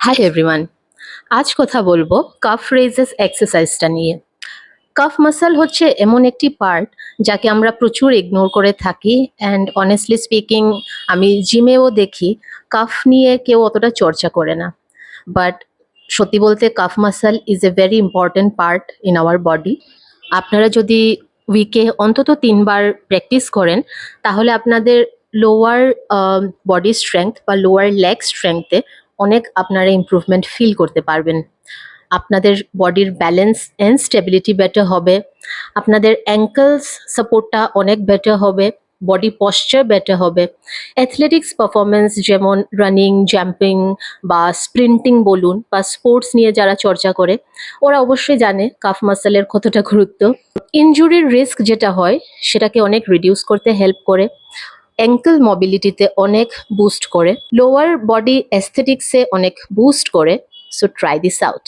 Hi everyone. আজ কথা বলবো কাফ রেইজেস এক্সারসাইজটা নিয়ে। কাফ মাসল হচ্ছে এমন একটি পার্ট যাকে আমরা প্রচুর ইগনোর করে থাকি, অ্যান্ড অনেস্টলি স্পিকিং আমি জিমেও দেখি কাফ নিয়ে কেউ অতটা চর্চা করে না। বাট সত্যি বলতে calf muscle is a very important part in our body. আপনারা যদি উইকে অন্তত 3 বার প্র্যাকটিস করেন তাহলে আপনাদের লোয়ার বডি স্ট্রেংথ বা লোয়ার লেগ স্ট্রেংথে অনেক আপনারা ইমপ্রুভমেন্ট ফিল করতে পারবেন। আপনাদের বডির ব্যালেন্স অ্যান্ড স্টেবিলিটি বেটার হবে, আপনাদের অ্যাঙ্কলস সাপোর্টটা অনেক বেটার হবে, বডি পশ্চার বেটার হবে। অ্যাথলেটিক্স পারফরমেন্স যেমন রানিং, জাম্পিং বা স্প্রিন্টিং বলুন বা স্পোর্টস নিয়ে যারা চর্চা করে ওরা অবশ্যই জানে কাফ মাসলের কতটা গুরুত্ব। ইনজুরির রিস্ক যেটা হয় সেটাকে অনেক রিডিউস করতে হেল্প করে, অ্যাঙ্কেল মোবিলিটিতে অনেক বুস্ট করে, লোয়ার বডি অ্যাস্থেটিক্সে অনেক বুস্ট করে। So try this out.